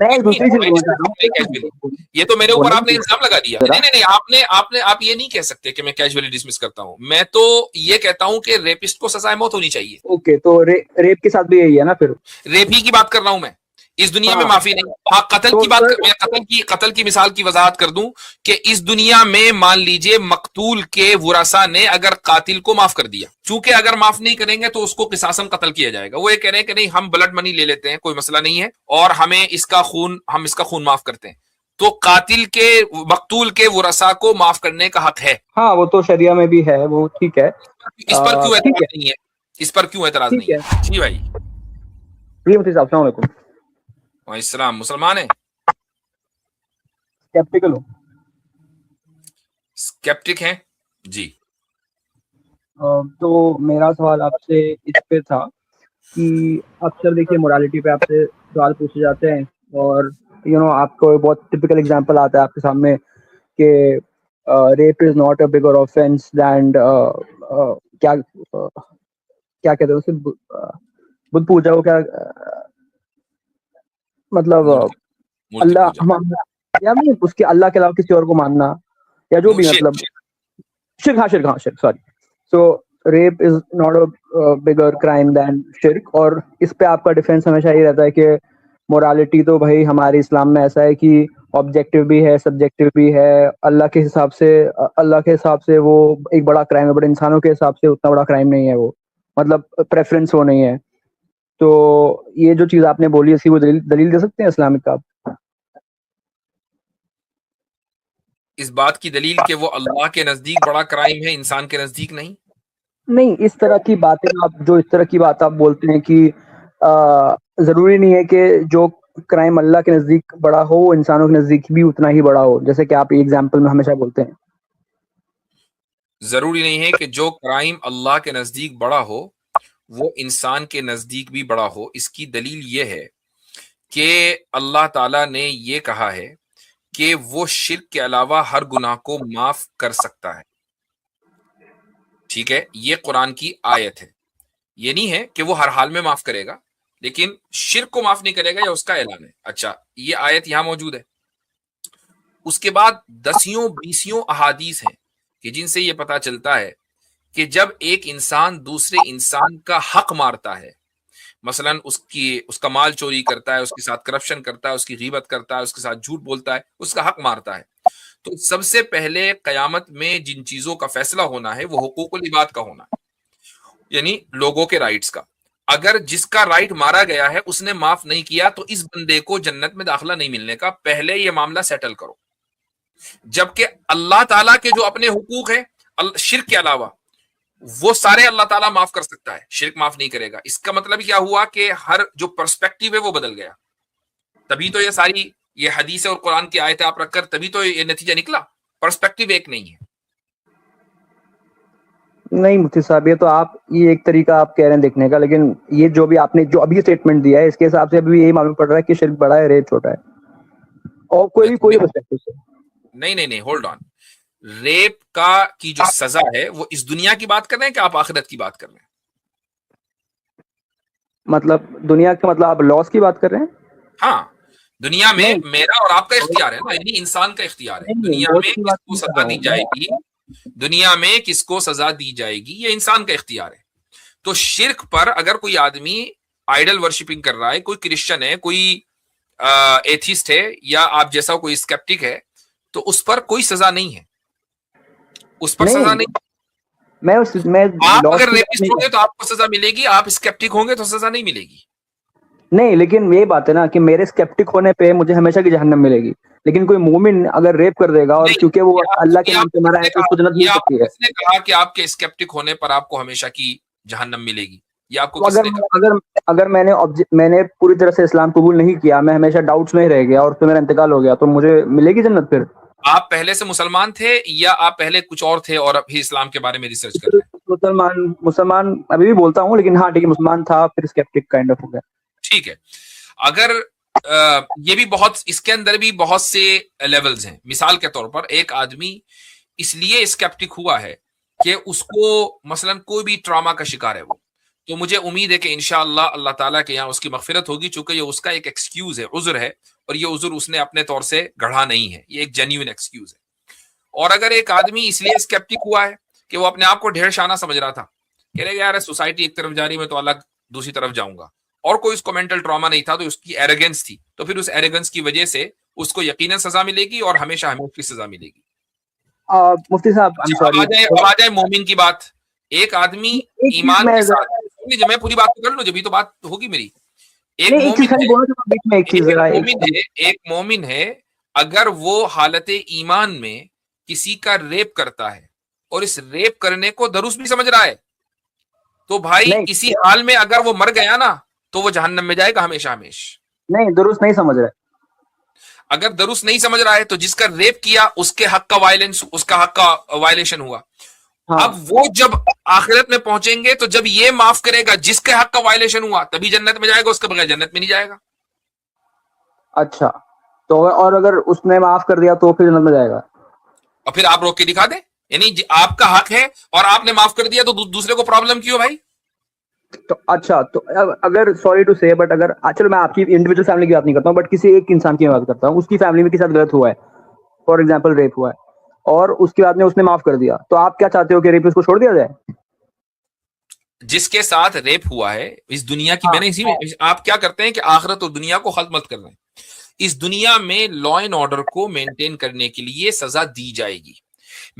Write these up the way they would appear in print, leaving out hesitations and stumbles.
मैं एक दूसरी चीज बोलना चाह कैजुअली, रहा हूँ, ये तो मेरे ऊपर बोलने आपने की इल्जाम लगा दिया। जरा। नहीं नहीं नहीं, आपने आप ये नहीं कह सकते कि मैं कैजुअली डिसमिस करता हूं। मैं तो ये कहता हूं कि रेपिस्ट को सजाए मौत होनी चाहिए। ओके, तो रेप के साथ भी यही है ना फिर? रेप ही की बात कर रहा हूं मैं, इस दुनिया में हाँ, माफी नहीं। हाँ, कत्ल तो की बात सर, कर, मैं कत्ल की मिसाल की वजाहत कर दूं कि इस दुनिया में मान लीजिए मकतूल के वरासा ने अगर कातिल को माफ कर दिया, चूंकि अगर माफ नहीं करेंगे तो उसको किसासम कत्ल किया जाएगा। वो ये कह रहे हैं कि नहीं, हम ब्लड मनी ले लेते हैं, कोई मसला नहीं है, और हम इसका खून माफ करते हैं। तो कातिल के, मकतूल के वरासा को माफ करने का हक है। हाँ वो तो शरिया में भी है, वो ठीक है। इस पर क्यों ठीक एतराज है, नहीं है? इस पर क्यों एतराज ठीक नहीं है। है? जी भाई। जी मुफ्ती साहब, अस्सलाम वालेकुम। इस्लाम मुसलमान है? स्केप्टिकल हूँ। स्केप्टिक हैं? जी। तो मेरा सवाल आपसे इस पे था कि अक्सर देखिए मोरालिटी पे आपसे सवाल पूछे जाते हैं, और आपको बहुत टिपिकल एग्जांपल आता है आपके सामने कि rape is not a bigger offence than क्या क्या कहते हैं उसे, बुद्ध पूजा को क्या, मतलब मूर्ति अल्लाह पूजा। या नहीं, उसके अल्लाह के अलावा किसी और को मानना, या जो भी, शिर्क। मतलब शिर्क, हाँ शिर्क, हाँ शिर्क, sorry. So rape is not a bigger crime than शिर्क। और इस पे आपका डिफेंस हमेशा ये रहता है कि मोरालिटी तो भाई हमारे इस्लाम में ऐसा है कि ऑब्जेक्टिव भी है, सब्जेक्टिव भी है। अल्लाह के हिसाब से वो एक बड़ा क्राइम है, बट इंसानों के हिसाब से उतना बड़ा क्राइम नहीं है वो, मतलब प्रेफरेंस वो नहीं है। तो ये जो चीज आपने बोली, इसकी वो दलील दे सकते हैं इस्लामिक का? इस बात की दलील कि वो अल्लाह के नजदीक बड़ा क्राइम है, इंसान के नजदीक नहीं। नहीं, इस तरह की बातें आप जो इस तरह की बात आप बोलते हैं कि जरूरी नहीं है कि जो क्राइम अल्लाह के नजदीक बड़ा हो वो इंसानों के नजदीक भी उतना ही बड़ा हो, जैसे कि आप एग्जाम्पल में हमेशा बोलते हैं। जरूरी नहीं है कि जो क्राइम अल्लाह के नजदीक बड़ा हो वो इंसान के नजदीक भी बड़ा हो। इसकी दलील ये है कि अल्लाह ताला ने ये कहा है कि वो शिर्क के अलावा हर गुनाह को माफ कर सकता है। ठीक है, ये कुरान की आयत है। ये नहीं है कि वो हर हाल में माफ करेगा, लेकिन शिर्क को माफ नहीं करेगा, या उसका ऐलान है। अच्छा, ये आयत यहां मौजूद है। उसके बाद दसियों बीसियों अहादीस हैं कि जिनसे ये पता चलता है कि जब एक इंसान दूसरे इंसान का हक मारता है, मसलन उसका माल चोरी करता है, उसके साथ करप्शन करता है, उसकी गीबत करता है, उसके साथ झूठ बोलता है, उसका हक मारता है, तो सबसे पहले कयामत में जिन चीजों का फैसला होना है वो हुकूकुल इबाद का होना है, यानी लोगों के राइट्स का। अगर जिसका राइट मारा गया है उसने माफ नहीं किया तो इस बंदे को जन्नत में दाखिला नहीं मिलने का, पहले ये मामला सेटल करो। जबकि अल्लाह ताला के जो अपने हुकूक है शिर्क के अलावा, वो सारे अल्लाह ताला माफ कर सकता है, शिर्क माफ नहीं करेगा। इसका मतलब क्या हुआ कि हर जो पर्सपेक्टिव है वो बदल गया। तभी तो ये हदीस और कुरान की आयतें आप रखकर तभी तो ये नतीजा निकला। पर्सपेक्टिव एक नहीं है। नहीं मुफ्ती साहब, ये एक तरीका आप कह रहे हैं देखने का, लेकिन ये जो भी आपने जो अभी स्टेटमेंट दिया है इसके हिसाब से अभी यही मालूम पड़ रहा है कि शिर्क बड़ा है, रेप छोटा है, और कोई पर्सपेक्टिव से। नहीं नहीं नहीं, होल्ड ऑन। रेप की जो सजा है वो इस दुनिया की बात कर रहे हैं कि आप आखिरत की बात कर रहे हैं? मतलब दुनिया के, मतलब आप लॉस की बात कर रहे हैं? हाँ, दुनिया में नहीं मेरा और आपका इख्तियार है ना, यानी इंसान का इख्तियार है। नहीं, दुनिया लॉस में की बात किसको नहीं कर सजा रहा दी हूँ जाएगी, दुनिया में किसको सजा दी जाएगी, ये इंसान का इख्तियार है। तो शिर्क पर अगर कोई आदमी आइडल वर्शिपिंग कर रहा है, कोई क्रिश्चियन है, कोई एथिस्ट है, या आप जैसा कोई स्केप्टिक है, तो उस पर कोई सजा नहीं है, उस पर नहीं, सजा नहीं। मैं आप लॉस अगर की बात रेपिस्ट नहीं कर होंगे तो आपको सजा मिलेगी, आप स्केप्टिक होंगे तो सजा नहीं मिलेगी। नहीं, लेकिन ये बात है ना कि मेरे स्केप्टिक होने पे मुझे हमेशा की जहन्नम मिलेगी, लेकिन कोई मोमिन अगर रेप कर देगा और नहीं, क्योंकि वो अल्लाह के नाम से मरा है तो उसको जन्नत ये मिल आपको सकती है। किसने कहा कि आपके स्केप्टिक होने पर आपको हमेशा की जहन्नम मिलेगी? ये आपको तो अगर किसने कहा? अगर अगर मैंने पूरी तरह से इस्लाम कबूल नहीं किया, मैं हमेशा डाउट्स में ही रह गया और फिर मेरा इंतकाल हो गया, तो मुझे मिलेगी जन्नत फिर? आप पहले से मुसलमान थे या आप पहले कुछ और थे और अभी इस्लाम के बारे में रिसर्च कर फिर रहे हैं? मुसलमान मुसलमान अभी भी बोलता हूँ, लेकिन हाँ ठीक है, मुसलमान था फिर स्केप्टिक काइंड ऑफ हो गया। ठीक है। अगर ये भी बहुत, इसके अंदर भी बहुत से लेवल्स हैं। मिसाल के तौर पर एक आदमी इसलिए स्केप्टिक हुआ है कि उसको मसलन कोई भी ट्रॉमा का शिकार है वो, तो मुझे उम्मीद है कि इंशाअल्लाह अल्लाह ताला के यहाँ उसकी मगफिरत होगी, चूंकि ये उसका एक एक्सक्यूज है, उज्र है, और ये उज़्र उसने अपने तौर से गढ़ा नहीं है, ये एक जेन्युइन एक्सक्यूज है। और अगर एक आदमी इसलिए स्केप्टिक हुआ है कि वो अपने आप को ढेर शाना समझ रहा था, कह रहे यार सोसाइटी एक तरफ जा रही है, मैं तो अलग दूसरी तरफ जाऊंगा, और कोई उसको मेंटल ट्रॉमा नहीं था, तो उसकी एरोगेंस थी, तो फिर उस एरोगेंस की वजह से उसको यकीनन सजा मिलेगी और हमेशा हमें उसकी सजा मिलेगी। मुफ्ती साहब, आई एम सॉरी, अब आ जाए मोमिन की बात। एक आदमी ईमान के साथ, मैं पूरी बात कर लूं, जब तो बात होगी मेरी। एक मोमिन है, अगर वो हालत ईमान में किसी का रेप करता है और इस रेप करने को दरुस्त भी समझ रहा है, तो भाई इसी हाल में अगर वो मर गया ना, तो वो जहन्नम में जाएगा हमेशा हमेशा। नहीं, दुरुस्त नहीं समझ रहा है। अगर दुरुस्त नहीं समझ रहा है तो जिसका रेप किया उसके हक का वायलेंस, उसका हक का वायलेशन हुआ। हाँ। अब वो जब आखिरत में पहुंचेंगे तो जब ये माफ करेगा जिसके हक का वायलेशन हुआ, तभी जन्नत में जाएगा, उसके बगैर जन्नत में नहीं जाएगा। अच्छा, तो और अगर उसने माफ कर दिया तो फिर जन्नत में जाएगा? और फिर आप रोक के दिखा दे, यानी आपका हक है और आपने माफ कर दिया, तो दूसरे को प्रॉब्लम क्यों भाई? तो अच्छा, तो अगर सॉरी टू से, बट अगर चलो मैं आपकी इंडिविजुअल फैमिली की बात नहीं करता हूँ, बट किसी एक इंसान की बात करता हूँ, उसकी फैमिली में किसी साथ गलत हुआ है, फॉर एग्जांपल रेप हुआ है, और उसके बाद में उसने माफ कर दिया, तो आप क्या चाहते हो कि रेप उसको छोड़ दिया जाए? जिसके साथ रेप हुआ है इस दुनिया की, मैंने इसी में, आप क्या करते हैं कि आखिरत और दुनिया को खत्म मत कर रहे हैं। इस दुनिया में लॉ एंड ऑर्डर को मेंटेन करने के लिए सजा दी जाएगी,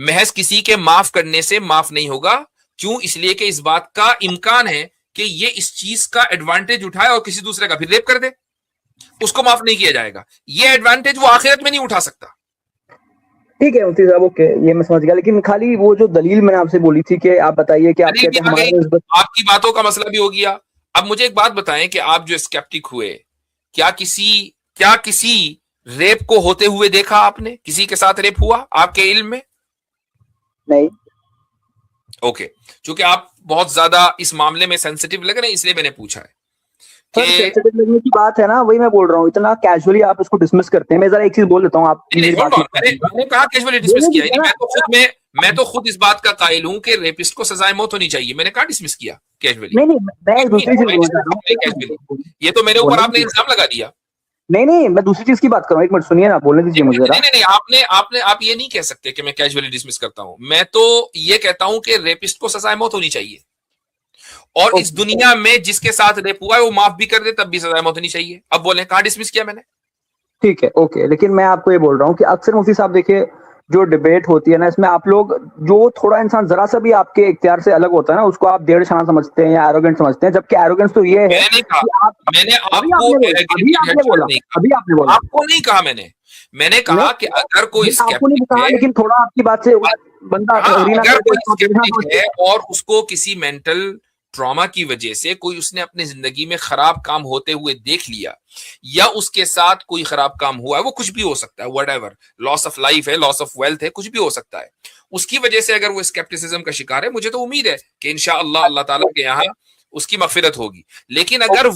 महज किसी के माफ करने से माफ नहीं होगा। क्यों? इसलिए कि इस बात का इम्कान है कि ये इस चीज का एडवांटेज उठाए और किसी दूसरे का फिर रेप कर दे, उसको माफ नहीं किया जाएगा। ये एडवांटेज वो आखिरत में नहीं उठा सकता। ठीक है मुफ्ती साहब, ओके, ये मैं समझ गया, लेकिन खाली वो जो दलील मैंने आपसे बोली थी कि आप बताइए कि आप कहते हैं हमारे आपकी बातों का मसला भी हो गया। अब मुझे एक बात बताएं कि आप जो स्केप्टिक हुए, क्या किसी रेप को होते हुए देखा आपने? किसी के साथ रेप हुआ आपके इल्म में? नहीं। ओके, क्योंकि आप बहुत ज्यादा इस मामले में सेंसिटिव लग रहे हैं, इसलिए मैंने पूछा है कि सेंसिटिव लगने की बात है ना, वही मैं बोल रहा हूँ, इतना कैजुअली आप इसको डिसमिस करते हैं। मैं जरा एक चीज बोल देता हूँ, आप मैंने कहा कैजुअली डिसमिस किया? मैं तो खुद इस बात का कायल हूँ कि रेपिस्ट को सजाए मौत होनी चाहिए, मैंने कहा डिसमिस किया कैजुअली? नहीं, मैं दूसरी चीज बोल रहा हूँ, ये तो मेरे ऊपर आपने इल्जाम लगा दिया। नहीं, मैं दूसरी चीज की बात कर रहा हूँ, एक मिनट सुनिए ना, बोलने दीजिए मुझे। नहीं, आप ये नहीं कह सकते कि मैं कैजुअली डिसमिस करता हूं। मैं तो ये कहता हूं कि रेपिस्ट को सजाए मौत होनी चाहिए, और इस दुनिया में जिसके साथ रेप हुआ है वो माफ भी कर दे तब भी सजाए मौत होनी चाहिए। अब बोले कहां डिसमिस किया मैंने? ठीक है, ओके, लेकिन मैं आपको ये बोल रहा हूँ कि अक्सर मुफ्ती साहब देखिए, जो डिबेट होती है ना, इसमें आप लोग, जो थोड़ा इंसान जरा सा भी आपके इख्तियार से अलग होता है ना, उसको आप डेढ़ शाना समझते हैं या एरोगेंट समझते हैं, जबकि एरोगेंस तो ये है। आपको नहीं कहा मैंने कहा कि अगर कोई स्केप्टिक है, लेकिन थोड़ा आपकी बात से बंदा अगर कोई स्केप्टिक है और उसको किसी मेंटल ट्रॉमा की वजह से कोई उसने अपनी जिंदगी में खराब काम होते हुए देख लिया, या उसके साथ कोई खराब काम हुआ है, वो कुछ भी हो सकता है, व्हाटएवर, लॉस ऑफ लाइफ है, लॉस ऑफ वेल्थ है, कुछ भी हो सकता है, उसकी वजह से अगर वो स्केप्टिसिज्म का शिकार है, मुझे तो उम्मीद है कि इंशाअल्लाह अल्लाह ताला के यहाँ उसकी मगफिरत होगी। लेकिन अगर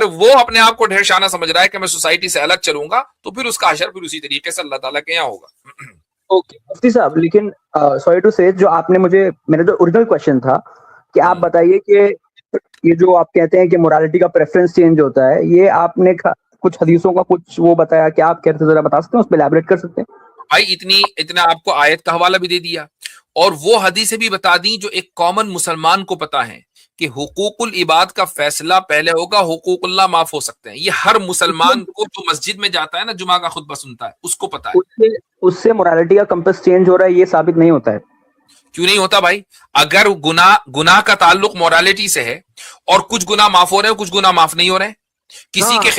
वो अपने आप को ढेर शाना समझ रहा है कि मैं सोसाइटी से अलग चलूंगा, तो फिर उसका हशर फिर उसी तरीके से अल्लाह ताला के यहाँ होगा। ओके मुफ्ती साहब, लेकिन सॉरी टू से, जो आपने मेरा जो ओरिजिनल क्वेश्चन था कि आप बताइए कि ये जो आप कहते हैं कि मोरालिटी का प्रेफरेंस चेंज होता है, ये आपने कुछ हदीसों का कुछ वो बताया, क्या आप कहते हैं, जरा बता सकते हैं, उस पर एलैबोरेट कर सकते हैं? भाई इतना आपको आयत का हवाला भी दे दिया और वो हदीसें भी बता दी जो एक कॉमन मुसलमान को पता है कि हुकूकुल इबाद का फैसला पहले होगा, हुकूकुल्लाह माफ हो सकते हैं। ये हर मुसलमान को जो मस्जिद में जाता है ना, जुमा का खुतबा सुनता है, उसको पता है। उससे मोरालिटी का कंपास चेंज हो रहा है, ये साबित नहीं होता है। क्यों नहीं होता भाई? अगर गुनाह का ताल्लुक मोरालिटी से है और कुछ गुनाह माफ हो रहे हैं, कुछ गुनाह माफ नहीं हो रहे हैं, किसी के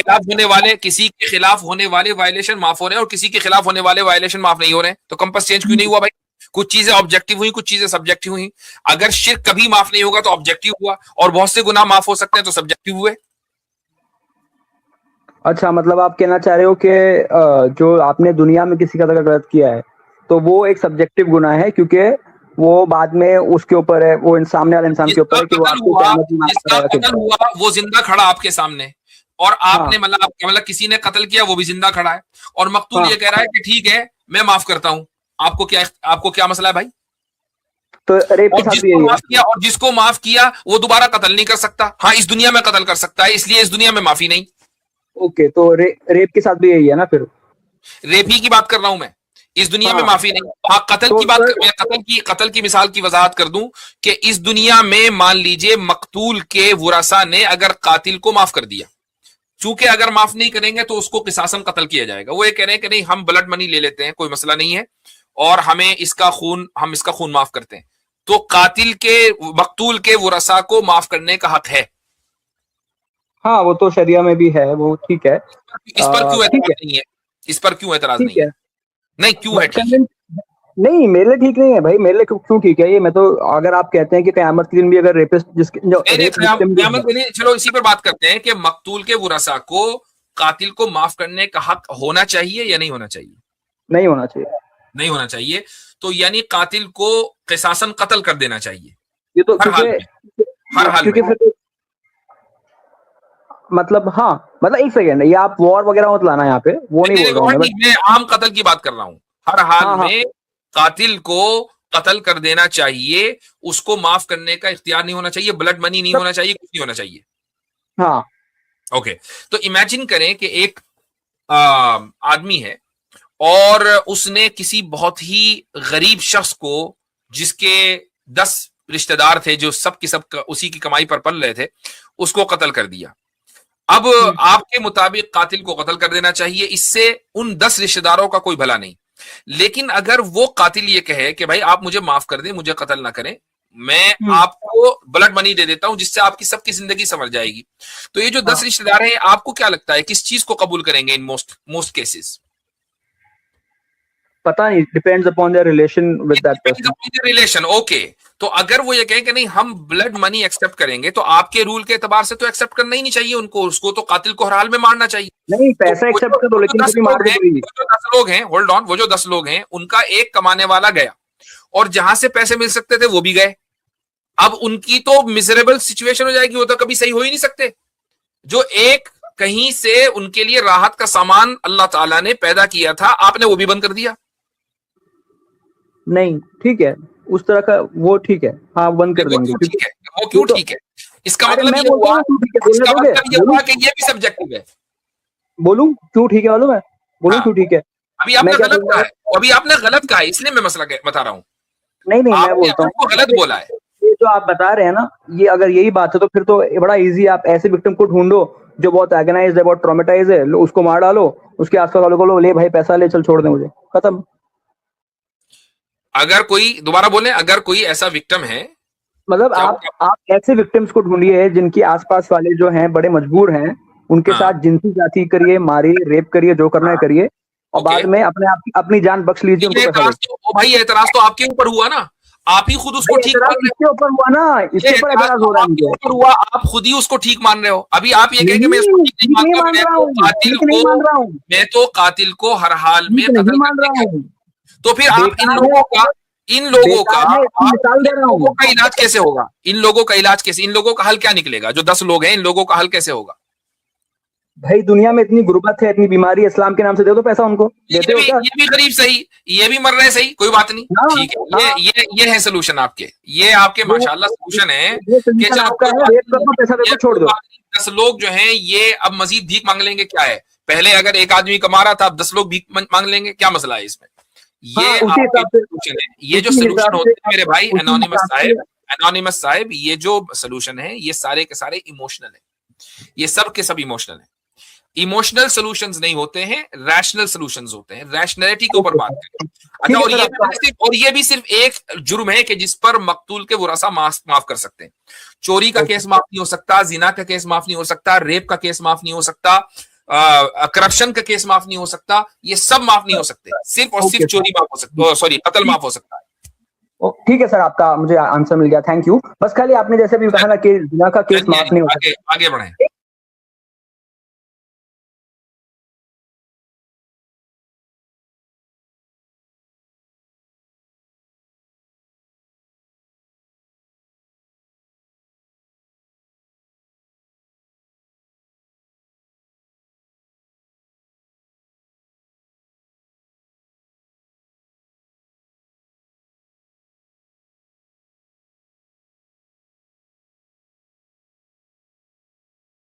खिलाफ होने वाले वायलेशन माफ हो रहे हैं और किसी के खिलाफ होने वाले वायलेशन माफ नहीं हो रहे हैं, तो कंपास चेंज क्यों नहीं हुआ भाई? कुछ चीजें ऑब्जेक्टिव हुई, कुछ चीजें सब्जेक्टिव हुई। अगर शिर्क कभी माफ नहीं होगा तो ऑब्जेक्टिव हुआ, और बहुत से गुनाह माफ हो सकते हैं तो सब्जेक्टिव हुए। अच्छा, मतलब आप कहना चाह रहे हो कि जो आपने दुनिया में किसी का गलत किया है तो वो एक सब्जेक्टिव गुनाह है, क्योंकि वो बाद में उसके ऊपर है, वो सामने वाले इंसान के ऊपर है कि जिसका कत्ल हुआ वो जिंदा खड़ा आपके सामने, और आपने मतलब किसी ने कत्ल किया, वो भी जिंदा खड़ा है, और मकतूल ये कह रहा है कि ठीक है मैं माफ करता हूं। आपको क्या मसला है भाई? तो रेप के साथ भी यही है। और जिसको माफ किया वो दोबारा कत्ल नहीं कर सकता। हाँ, इस दुनिया में कत्ल कर सकता है, इसलिए इस दुनिया में माफी नहीं। ओके, तो रेप के साथ भी यही है ना फिर? रेप ही की बात कर रहा हूं मैं, इस दुनिया में माफी नहीं। हाँ, कत्ल की बात मैं कत्ल की मिसाल की वजाहत कर दूं कि इस दुनिया में मान लीजिए मकतूल के वरासा ने अगर कातिल को माफ कर दिया, चूंकि अगर माफ नहीं करेंगे तो उसको किसासन कत्ल किया जाएगा। वो ये कह रहे हैं कि नहीं, हम ब्लड मनी ले लेते हैं, कोई मसला नहीं है, और हम इसका खून माफ करते हैं। तो कातिल के मकतूल के वरासा को माफ करने का हक है। हाँ, वो तो शरिया में भी है, वो ठीक है। इस पर क्यों एतराज नहीं है? इस पर क्यों एतराज नहीं है? नहीं, क्यों है ठीक है? नहीं, मेरे लिए ठीक नहीं है भाई, मेरे लिए क्यों ठीक है ये? मैं तो, अगर आप कहते हैं कि कयामत के दिन भी अगर रेपिस्ट कयामत के दिन, चलो इसी पर बात करते हैं कि मकतूल के वरासा को कातिल को माफ करने का हक होना चाहिए या नहीं होना चाहिए? नहीं होना चाहिए। नहीं होना चाहिए। तो यानी कातिल को क़िसासन कत्ल कर देना चाहिए, ये तो हर हाल में। मतलब हाँ, मतलब एक सेकेंड, ये आप वॉर वगैरह मत लाना यहाँ पे, वो नहीं बोल रहा हूँ मैं आम कत्ल की बात कर रहा हूँ। हर हाल में कातिल को कत्ल कर देना चाहिए, उसको माफ करने का इख्तियार नहीं होना चाहिए, ब्लड मनी नहीं होना चाहिए, कुछ नहीं होना चाहिए। हाँ, ओके। तो इमेजिन करें कि एक आदमी है और उसने किसी बहुत ही गरीब शख्स को, जिसके 10 रिश्तेदार थे जो सब की सब उसी की कमाई पर पल रहे थे, उसको कत्ल कर दिया। अब आपके मुताबिक कातिल को कत्ल कर देना चाहिए, इससे उन 10 रिश्तेदारों का कोई भला नहीं। लेकिन अगर वो कातिल ये कहे कि भाई आप मुझे माफ कर दें, मुझे कत्ल ना करें, मैं आपको ब्लड मनी दे देता हूं जिससे आपकी सबकी जिंदगी संवर जाएगी, तो ये जो 10 रिश्तेदार हैं, आपको क्या लगता है किस चीज को कबूल करेंगे इन मोस्ट केसेस? पता नहीं, depends upon their relation with that person. Relation, okay. तो अगर वो ये कहें कि नहीं हम ब्लड मनी एक्सेप्ट करेंगे, तो आपके रूल के एतबार से तो एक्सेप्ट करना ही नहीं चाहिए उनको, उसको तो कातिल को हर हाल में मारना चाहिए। नहीं, पैसा एक्सेप्ट कर दो, लेकिन कभी मार दो। जो 10 लोग हैं, होल्ड ऑन, वो जो 10 लोग हैं, उनका एक कमाने वाला गया और जहां से पैसे मिल सकते थे वो भी गए। अब उनकी तो मिजरेबल सिचुएशन हो जाएगी, वो तो कभी सही हो ही नहीं सकते। जो एक कहीं से उनके लिए राहत का सामान अल्लाह ताला ने पैदा किया था, आपने वो भी बंद कर दिया। नहीं, ठीक है, उस तरह का वो ठीक है, हाँ बंद कर देंगे। ठीक है, वो क्यों ठीक है? इसका मतलब ये हुआ कि ये भी सब्जेक्टिव है। बोलूं क्यों ठीक है? मालूम है, बोलूं क्यों ठीक है? अभी आपने गलत कहा है, अभी आपने गलत कहा है, इसलिए मैं मसला बता रहा हूँ। नहीं, मैं बोलता हूँ गलत बोला है। ये जो आप बता रहे हैं ना, ये अगर यही बात है तो फिर तो बड़ा इजी, आप ऐसे विक्टिम को ढूंढो जो बहुत एगनाइज्ड है, बहुत ट्रॉमेटाइज है, उसको मार डालो, उसके आसपास वालों को ले भाई पैसा ले, चल छोड़ दे मुझे, खत्म। अगर कोई, दोबारा बोले, अगर कोई ऐसा विक्टिम है, मतलब आप ऐसे विक्टिम्स को ढूंढिए जिनके आसपास वाले जो हैं बड़े मजबूर हैं, उनके साथ जिनसी जाति करिए, मारिए, रेप करिए, जो करना है करिए, और बाद में अपनी जान बख्श लीजिए उनको। भाई एतराज तो आपके ऊपर हुआ ना, आप ही खुद उसको ठीक मान रहे हो। इसके ऊपर हुआ ना, इसके ऊपर एतराज हो रहा है, ऊपर हुआ, आप खुद ही उसको ठीक मान रहे हो। अभी आप ये कहेंगे मैं इसको ठीक नहीं मान रहा हूं, मैं तो कातिल को हर हाल में कत्ल करने का, तो फिर आप इन लोगों का इलाज कैसे होगा? इन लोगों का इलाज कैसे, इन लोगों का हल क्या निकलेगा? जो 10 लोग हैं, इन लोगों का हल कैसे होगा? भाई दुनिया में इतनी गुर्बत है, इतनी बीमारी, इस्लाम के नाम से दे दो पैसा उनको। ये भी गरीब सही, ये भी मर रहे सही, कोई बात नहीं, ठीक है। ये है सोल्यूशन आपके, ये आपके माशाल्लाह सोल्यूशन है कि चलो छोड़ दो। 10 लोग जो हैं ये अब मजीद भीख मांग लेंगे, क्या है? पहले अगर एक आदमी कमा रहा था, अब 10 लोग भीख मांग लेंगे, क्या मसला है इसमें? ये सोल्यूशन है। ये जो सोल्यूशन होते हैं मेरे भाई एनोनिमस साहिब, ये जो सोल्यूशन है ये सारे के सारे इमोशनल है, ये सब के सब इमोशनल है। इमोशनल सॉल्यूशंस नहीं होते हैं, रैशनल सॉल्यूशंस होते हैं। रैशनैलिटी के ऊपर बात करें। अच्छा, और ये भी सिर्फ एक जुर्म है कि जिस पर मकतूल के वरासा माफ कर सकते हैं। चोरी का केस माफ नहीं हो सकता, जिना का केस माफ नहीं हो सकता, रेप का केस माफ नहीं हो सकता, करप्शन का केस माफ नहीं हो सकता, ये सब माफ नहीं हो सकते, सिर्फ और सिर्फ चोरी माफ हो सकता, सॉरी कत्ल माफ हो सकता है। ठीक है सर, आपका मुझे आंसर मिल गया, थैंक यू। बस खाली आपने जैसे भी कहा ना कि जिना का केस माफ नहीं हो सकता। आगे बढ़े।